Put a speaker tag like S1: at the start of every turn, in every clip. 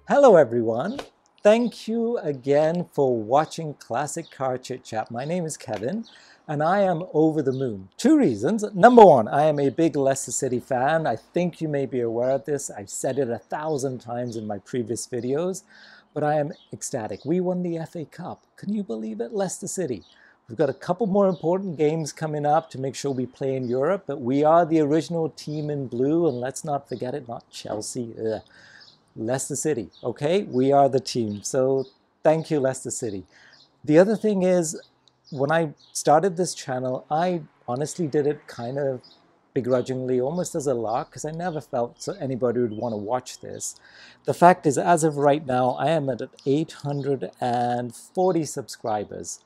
S1: Hello everyone. Thank you again for watching Classic Car Chit Chat. My name is Kevin and I am over the moon. Two reasons. Number one, I am a big Leicester City fan. I think you may be aware of this. I've said it 1,000 times in my previous videos, but I am ecstatic. We won the FA Cup. Can you believe it? Leicester City. We've got a couple more important games coming up to make sure we play in Europe, but we are the original team in blue, and let's not forget it, not Chelsea. Ugh. Leicester City, okay? We are the team. So thank you, Leicester City. The other thing is, when I started this channel, I honestly did it kind of begrudgingly, almost as a lark, because I never felt anybody would want to watch this. The fact is, as of right now, I am at 840 subscribers.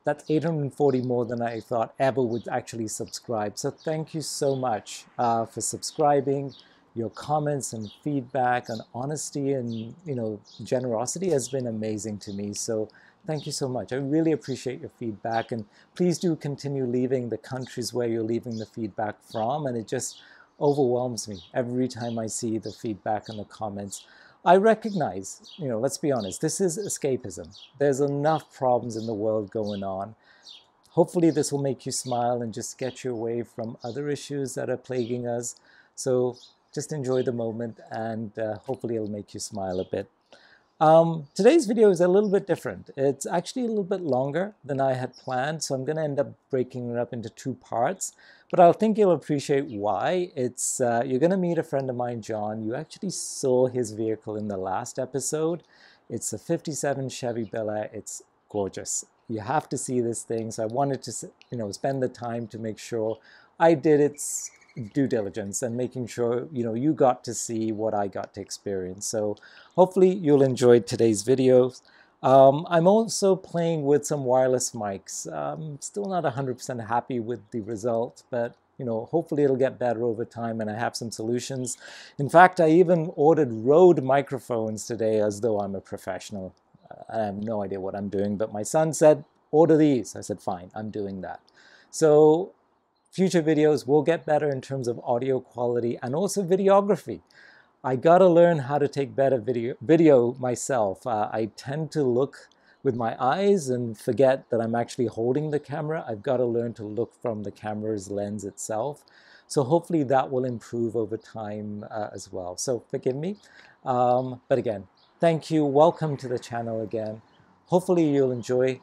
S1: That's 840 more than I thought ever would actually subscribe. So thank you so much for subscribing. Your comments and feedback and honesty and generosity has been amazing to me. So thank you so much. I really appreciate your feedback, and please do continue leaving the countries where you're leaving the feedback from, and it just overwhelms me every time I see the feedback and the comments. I recognize, let's be honest, this is escapism. There's enough problems in the world going on. Hopefully this will make you smile and just get you away from other issues that are plaguing us. So just enjoy the moment, and hopefully it'll make you smile a bit. Today's video is a little bit different. It's actually a little bit longer than I had planned, so I'm going to end up breaking it up into two parts. But I think you'll appreciate why. It's you're going to meet a friend of mine, John. You actually saw his vehicle in the last episode. It's a '57 Chevy BelAir. It's gorgeous. You have to see this thing. So I wanted to, spend the time to make sure I did its due diligence and making sure you got to see what I got to experience. So hopefully you'll enjoy today's video. I'm also playing with some wireless mics. Still not 100% happy with the result, but hopefully it'll get better over time, and I have some solutions. In fact, I even ordered Rode microphones today as though I'm a professional. I have no idea what I'm doing, but my son said order these. I said fine, I'm doing that. So future videos will get better in terms of audio quality and also videography. I gotta learn how to take better video myself. I tend to look with my eyes and forget that I'm actually holding the camera. I've got to learn to look from the camera's lens itself. So hopefully that will improve over time as well. So forgive me. But again, thank you. Welcome to the channel again. Hopefully you'll enjoy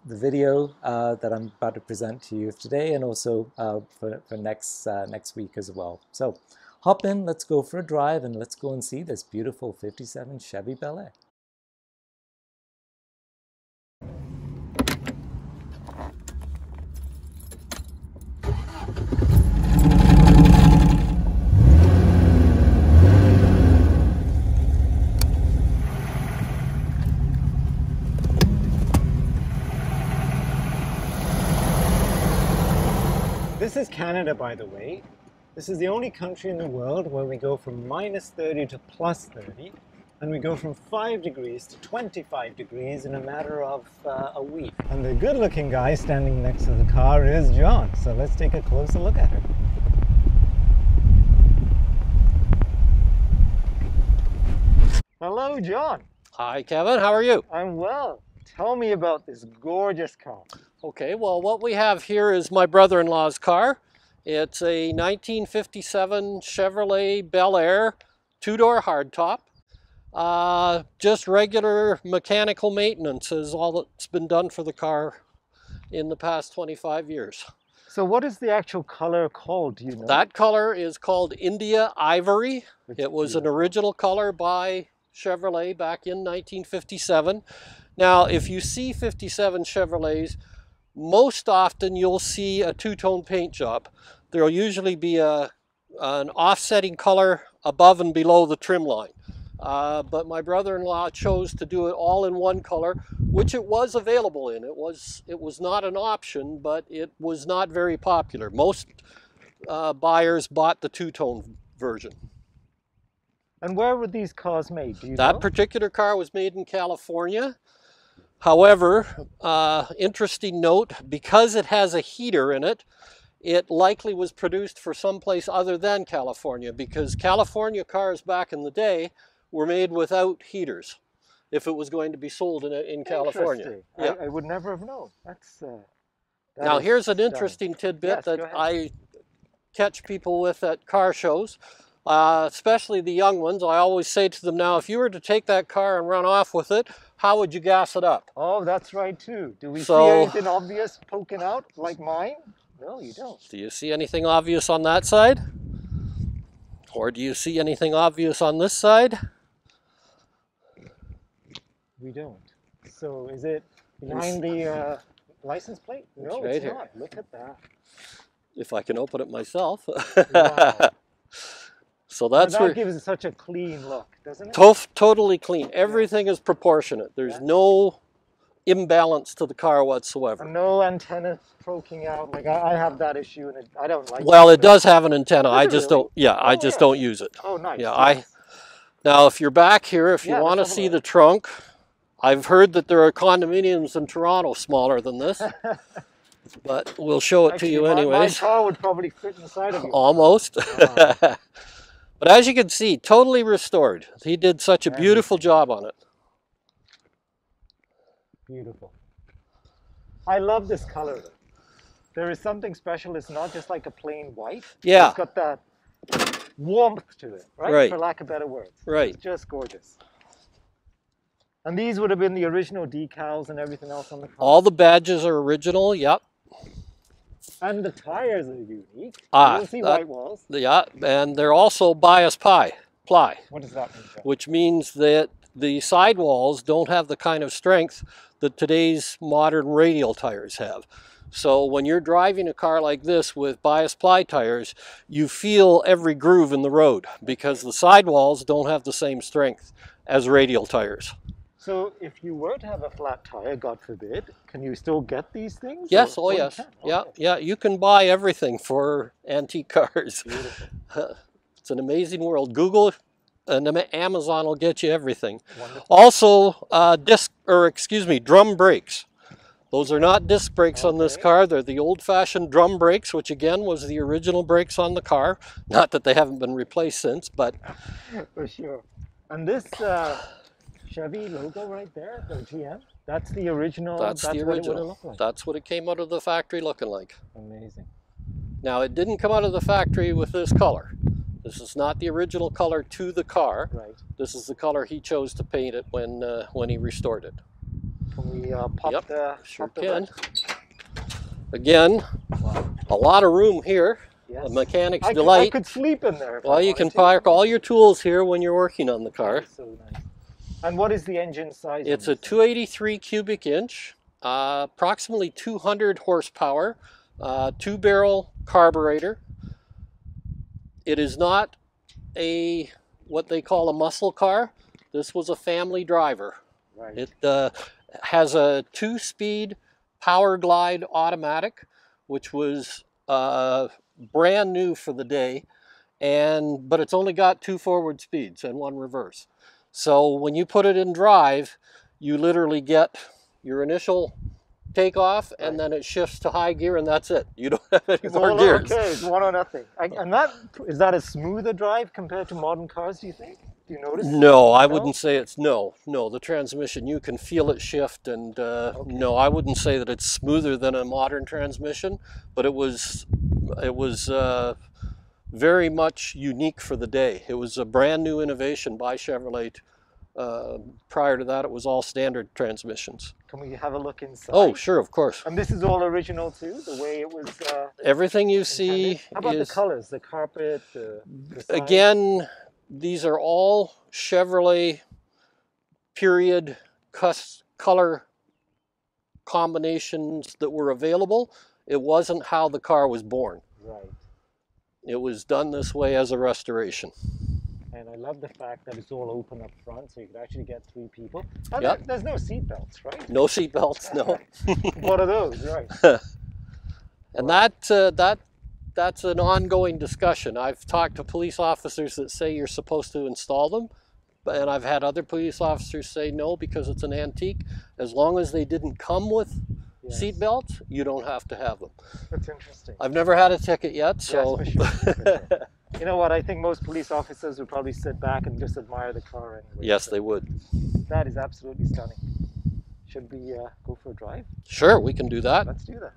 S1: the video that I'm about to present to you today, and also for next week as well. So hop in, let's go for a drive, and let's go and see this beautiful '57 Chevy BelAir.
S2: This is Canada, by the way. This is the only country in the world where we go from -30 to +30, and we go from 5 degrees to 25 degrees in a matter of a week. And the good-looking guy standing next to the car is John, so let's take a closer look at her. Hello, John.
S3: Hi, Kevin. How are you?
S2: I'm well. Tell me about this gorgeous car.
S3: Okay, well, what we have here is my brother-in-law's car. It's a 1957 Chevrolet BelAir two-door hardtop. Just regular mechanical maintenance is all that's been done for the car in the past 25 years.
S2: So what is the actual color called, do you know?
S3: That color is called India Ivory. It was an original color by Chevrolet back in 1957. Now, if you see 57 Chevrolets, most often you'll see a two-tone paint job. There will usually be an offsetting color above and below the trim line. But my brother-in-law chose to do it all in one color, which it was available in. It was not an option, but it was not very popular. Most buyers bought the two-tone version.
S2: And where were these cars made? Do you know?
S3: That particular car was made in California. However, interesting note, because it has a heater in it, it likely was produced for someplace other than California, because California cars back in the day were made without heaters if it was going to be sold in California.
S2: Yeah. I would never have known. That's
S3: now here's an interesting tidbit that I catch people with at car shows, especially the young ones. I always say to them, now if you were to take that car and run off with it, how would you gas it up?
S2: Oh, that's right too. Do we see anything obvious poking out like mine? No, you don't.
S3: Do you see anything obvious on that side? Or do you see anything obvious on this side?
S2: We don't. So is it behind the license plate? No,
S3: right
S2: it's
S3: here.
S2: not. Look at that.
S3: If I can open it myself.
S2: Wow.
S3: So that's
S2: that
S3: where
S2: gives it such a clean look, doesn't it?
S3: Totally clean. Everything is proportionate. There's no imbalance to the car whatsoever.
S2: No antenna poking out. Like I have that issue, and I don't like.
S3: Well, it does have an antenna. I just
S2: really?
S3: don't. Yeah, I just don't use it.
S2: Oh, nice.
S3: Yeah,
S2: yes.
S3: Now, if you're back here, if you want to see the trunk, I've heard that there are condominiums in Toronto smaller than this, but we'll show it to you anyways.
S2: My car would probably fit inside of you.
S3: Almost. Wow. But as you can see, totally restored. He did such a beautiful job on it.
S2: Beautiful. I love this color. There is something special. It's not just like a plain white.
S3: Yeah.
S2: It's got that warmth to it, right?
S3: Right.
S2: For lack of better words.
S3: Right.
S2: It's just gorgeous. And these would have been the original decals and everything else on the car.
S3: All the badges are original, yep.
S2: And the tires are unique. You
S3: Ah,
S2: don't see white walls.
S3: Yeah, and they're also bias ply.
S2: What does that mean, Jeff?
S3: Which means that the sidewalls don't have the kind of strength that today's modern radial tires have. So when you're driving a car like this with bias ply tires, you feel every groove in the road because the sidewalls don't have the same strength as radial tires.
S2: So if you were to have a flat tire, God forbid, can you still get these things?
S3: Yes,
S2: or?
S3: oh yes.
S2: Okay.
S3: Yeah, you can buy everything for antique cars.
S2: Beautiful.
S3: It's an amazing world. Google and Amazon will get you everything.
S2: Wonderful.
S3: Also, drum brakes. Those are not disc brakes on this car. They're the old-fashioned drum brakes, which again was the original brakes on the car. Not that they haven't been replaced since, but...
S2: For sure. And this Chevy logo right there, the GM, that's the original.
S3: That's the original.
S2: What it would have looked like.
S3: That's what it came out of the factory looking like.
S2: Amazing.
S3: Now, it didn't come out of the factory with this color. This is not the original color to the car.
S2: Right.
S3: This is the color he chose to paint it when he restored it.
S2: Can we pop the...
S3: Sure
S2: pop the
S3: can.
S2: hood?
S3: Again, a lot of room here.
S2: Yes.
S3: A mechanic's delight.
S2: I could sleep in there.
S3: Well, you can park all your tools here when you're working on the car.
S2: So nice. And what is the engine size?
S3: It's a 283 cubic inch, approximately 200 horsepower, 2-barrel carburetor. It is not what they call a muscle car. This was a family driver.
S2: Right.
S3: It has a 2-speed Power Glide automatic, which was brand new for the day, but it's only got 2 forward speeds and 1 reverse. So when you put it in drive, you literally get your initial takeoff, and then it shifts to high gear, and that's it. You don't have any more gears.
S2: Okay, it's 1 or nothing. And is that a smoother drive compared to modern cars, do you think? Do you notice?
S3: No, I wouldn't say it's no. The transmission, you can feel it shift, and no, I wouldn't say that it's smoother than a modern transmission, but it was very much unique for the day. It was a brand new innovation by Chevrolet. Prior to that, it was all standard transmissions.
S2: Can we have a look inside?
S3: Oh, sure, of course.
S2: And this is all original too, the way it was
S3: Everything you
S2: intended?
S3: see
S2: How about
S3: is...
S2: the colors, the carpet, the sign?
S3: Again, these are all Chevrolet period color combinations that were available. It wasn't how the car was born.
S2: Right.
S3: It was done this way as a restoration.
S2: And I love the fact that it's all open up front, so you could actually get 3 people. And
S3: Yep.
S2: there's no seat belts, right?
S3: No seat belts, no.
S2: What are those, right?
S3: And that's an ongoing discussion. I've talked to police officers that say you're supposed to install them, and I've had other police officers say no because it's an antique. As long as they didn't come with seat belts, you don't have to have them.
S2: That's interesting.
S3: I've never had a ticket yet, so...
S2: Yes, for sure. You know what? I think most police officers would probably sit back and just admire the car anyway.
S3: Yes,
S2: so
S3: they would.
S2: that is absolutely stunning. Should we go for a drive?
S3: Sure, we can do that.
S2: Let's do that.